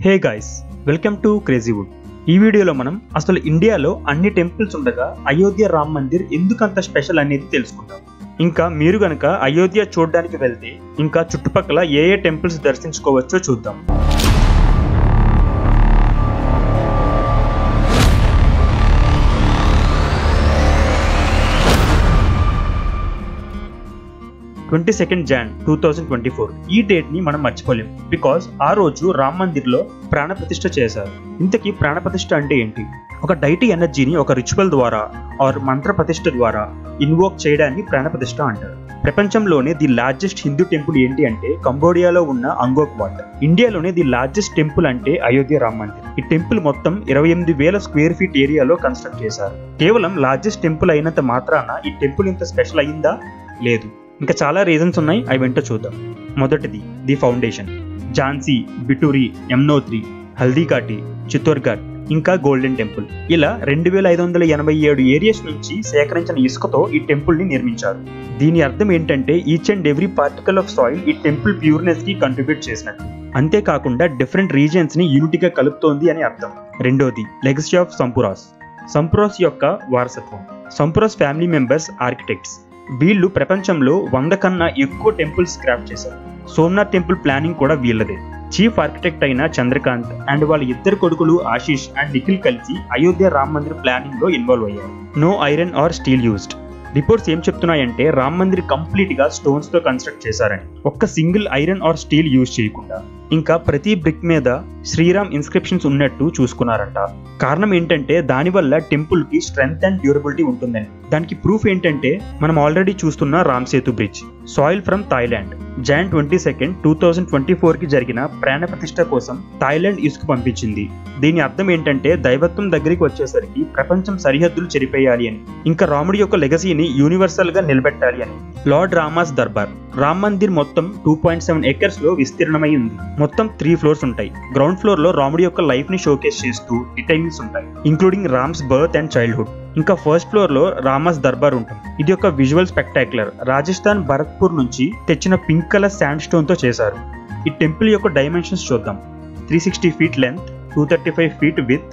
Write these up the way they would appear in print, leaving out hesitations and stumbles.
Hey guys, welcome to Crazywood. ఈ వీడియోలో మనం అసలు ఇండియాలో అన్ని టెంపుల్స్ ఉండగా అయోధ్య రామ్ మందిర్ ఎందుకంత స్పెషల్ అనేది తెలుసుకుందాం. ఇంకా మీరు గనక అయోధ్య చూడడానికి వెళ్తే ఇంకా చుట్టుపక్కల ఏ టెంపుల్స్ దర్శించుకోవచ్చో చూద్దాం. Jan 2024 ఈ డేట్ ని మనం మర్చిపోలేం. బికాస్ ఆ రోజు రామ్ మందిర్ లో ప్రాణ ప్రతిష్ఠ చేశారు. ఇంతకీ ప్రాణ ప్రతిష్ఠ అంటే ఏంటి? ఒక డైటీ ఎనర్జీని ఒక రిచువల్ ద్వారా ఆర్ మంత్ర ప్రతిష్ఠ ద్వారా ఇన్వోక్ చేయడాన్ని ప్రాణ ప్రతిష్ఠ అంటారు. ప్రపంచంలోనే ది లార్జెస్ట్ హిందూ టెంపుల్ ఏంటి అంటే కంబోడియాలో ఉన్న అంగోక్ వాట్. ఇండియాలోనే ది లార్జెస్ట్ టెంపుల్ అంటే అయోధ్య రామ్ మందిర్. ఈ టెంపుల్ మొత్తం 28,000 స్క్వేర్ ఫీట్ ఏరియాలో కన్స్ట్రక్ట్ చేశారు. కేవలం లార్జెస్ట్ టెంపుల్ అయినంత మాత్రాన ఈ టెంపుల్ ఇంత స్పెషల్ అయిందా? లేదు. ఇంకా చాలా రీజన్స్ ఉన్నాయి, అవి వెంట చూద్దాం. మొదటిది ది ఫౌండేషన్. ఝాన్సీ, బిటూరి, యమునోత్రి, హల్దీఘాటి, చిత్తోర్ఘాట్ ఇంకా గోల్డెన్ టెంపుల్ ఇలా 2,587 ఏరియాస్ నుంచి సేకరించిన ఇసుకతో ఈ టెంపుల్ ని నిర్మించారు. దీని అర్థం ఏంటంటే each and every particle of soil ఈ టెంపుల్ ప్యూర్నెస్ కి కంట్రిబ్యూట్ చేసినట్టు. అంతేకాకుండా డిఫరెంట్ రీజియన్స్ ని యూనిటీగా కలుపుతోంది అని అర్థం. రెండోది లెగసీ ఆఫ్ సంపురాస్. సంపురాస్ యొక్క వారసత్వం. సంపురాస్ ఫ్యామిలీ మెంబర్స్ ఆర్కిటెక్ట్స్. వీళ్ళు ప్రపంచంలో 100 కన్నా ఎక్కువ టెంపుల్స్ క్రాఫ్ట్ చేశారు. సోమనాథ్ టెంపుల్ ప్లానింగ్ కూడా వీళ్ళదే. చీఫ్ ఆర్కిటెక్ట్ అయిన చంద్రకాంత్ అండ్ వాళ్ళ ఇద్దరు కొడుకులు ఆశీష్ అండ్ నిఖిల్ కలిసి అయోధ్య రామ్ మందిర్ ప్లానింగ్ లో ఇన్వాల్వ్ అయ్యారు. No iron or steel used. Reports ఏం చెప్తున్నాయంటే రామ్ మందిర్ కంప్లీట్ గా స్టోన్స్ తో కన్స్ట్రక్ట్ చేశారని, ఒక్క single iron or steel use చేయకుండా. ఇంకా ప్రతి బ్రిక్ మీద శ్రీరామ్ ఇన్స్క్రిప్షన్స్ ఉన్నట్టు చూసుకున్నారంట. కారణం ఏంటంటే దానివల్ల టెంపుల్ కి స్ట్రెంగ్త్ అండ్ డ్యూరబిలిటీ ఉంటుందని. దానికి ప్రూఫ్ ఏంటంటే మనం ఆల్రెడీ చూస్తున్న Ram Setu bridge. Soil from Thailand. Jan 22, 2024 కి జరిగిన ప్రాణ ప్రతిష్ఠ కోసం థాయిలాండ్ ఇసుక పంపించింది. దీని అర్థం ఏంటంటే దైవత్వం దగ్గరికి వచ్చేసరికి ప్రపంచం సరిహద్దులు చెరిపేయాలి అని, ఇంకా రాముడి యొక్క లెగసీని యూనివర్సల్ గా నిలబెట్టాలి అని. లార్డ్ రామాస్ దర్బార్. రామ్ మందిర్ మొత్తం 2.7 acres లో విస్తీర్ణమై ఉంది. మొత్తం 3 floors ఉంటాయి. గ్రౌండ్ ఫ్లోర్ లో రాముడి యొక్క లైఫ్ ని షోకేస్ చేస్తూ డిటైలింగ్స్ ఉంటాయి, including Rams birth and childhood. ఇంకా ఫస్ట్ ఫ్లోర్ లో రామాస్ దర్బార్ ఉంటుంది. ఇది ఒక విజువల్ స్పెక్టాక్యులర్. రాజస్థాన్ భరత్పూర్ నుంచి తెచ్చిన పింక్ కలర్ శాండ్ స్టోన్ తో చేశారు. ఈ టెంపుల్ యొక్క డైమెన్షన్స్ చూద్దాం. 360 feet లెంత్, 235 feet విత్,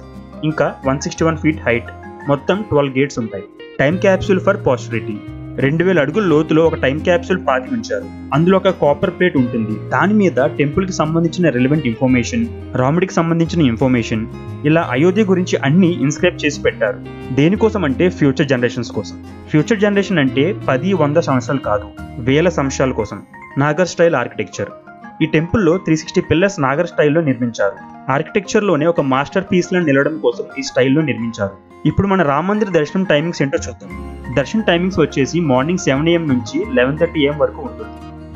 ఇంకా 161 feet హైట్. మొత్తం 12 gates ఉంటాయి. Time capsule for పాస్టరిటీ. 2,000 అడుగుల లోతులో ఒక టైం క్యాప్సూల్ పాతి ఉంచారు. అందులో ఒక కాపర్ ప్లేట్ ఉంటుంది. దాని మీద టెంపుల్ కి సంబంధించిన రెలెవెంట్ ఇన్ఫర్మేషన్, రాముడికి సంబంధించిన ఇన్ఫర్మేషన్, ఇలా అయోధ్య గురించి అన్ని ఇన్స్క్రైబ్ చేసి పెట్టారు. దేనికోసం అంటే ఫ్యూచర్ జనరేషన్స్ కోసం. ఫ్యూచర్ జనరేషన్ అంటే 10-100 సంవత్సరాలు కాదు, 1000 సంవత్సరాల కోసం. Nagar style architecture. ఈ టెంపుల్లో 360 పిల్లర్స్ నాగర్ స్టైల్లో నిర్మించారు. ఆర్కిటెక్చర్ లోనే ఒక మాస్టర్ పీస్ లను నిలవడం కోసం ఈ స్టైల్లో నిర్మించారు. ఇప్పుడు మన రామ్ మందిర్ దర్శనం టైమింగ్స్ ఏంటో చూద్దాం. దర్శన టైమింగ్స్ వచ్చేసి మార్నింగ్ 7 AM నుంచి 11:30 AM వరకు ఉంటుంది.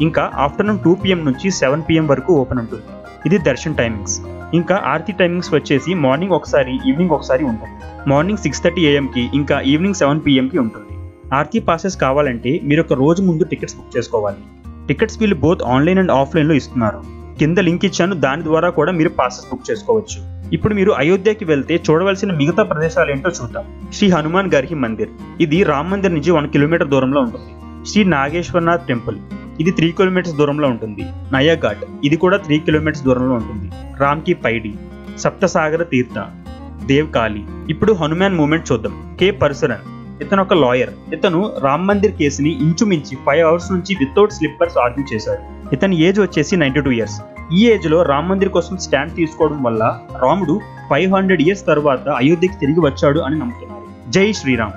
ఇంకా ఆఫ్టర్నూన్ 2 PM నుంచి 7 PM వరకు ఓపెన్ ఉంటుంది. ఇది దర్శన టైమింగ్స్. ఇంకా ఆర్తి టైమింగ్స్ వచ్చేసి మార్నింగ్ ఒకసారి, ఈవినింగ్ ఒకసారి ఉంటుంది. మార్నింగ్ 6:30 AM కి, ఇంకా ఈవినింగ్ 7 PM కి ఉంటుంది. ఆర్తి పాసెస్ కావాలంటే మీరు ఒక రోజు ముందు టికెట్స్ బుక్ చేసుకోవాలి. టికెట్స్ వీళ్ళు బోత్ ఆన్లైన్ అండ్ ఆఫ్లైన్ లో ఇస్తున్నారు. కింద లింక్ ఇచ్చాను, దాని ద్వారా కూడా మీరు పాసెస్ బుక్ చేసుకోవచ్చు. ఇప్పుడు మీరు అయోధ్యకి వెళ్తే చూడవలసిన మిగతా ప్రదేశాలు ఏంటో చూద్దాం. శ్రీ హనుమాన్ గర్హి మందిర్. ఇది రామ్ మందిర్ నుంచి 1 kilometer దూరంలో ఉంటుంది. శ్రీ నాగేశ్వరనాథ్ టెంపుల్. ఇది 3 kilometers దూరంలో ఉంటుంది. నయాఘాట్. ఇది కూడా 3 kilometers దూరంలో ఉంటుంది. రామ్ కి పైడి. సప్తసాగర తీర్థ. దేవ్ కాళీ. ఇప్పుడు హనుమాన్ మూమెంట్ చూద్దాం. కే పరశురన్. ఇతను ఒక లాయర్. ఇతను రామ్ మందిర్ కేసుని ఇంచుమించి 5 hours నుంచి వితౌట్ స్లిప్పర్స్ ఆర్గ్యూ చేశారు. ఇతని ఏజ్ వచ్చేసి 92 years. ఈ ఏజ్ లో రామ్ మందిర్ కోసం స్టాండ్ తీసుకోవడం వల్ల రాముడు 500 years తర్వాత అయోధ్యకి తిరిగి వచ్చాడు అని నమ్ముతున్నారు. జై శ్రీరామ్.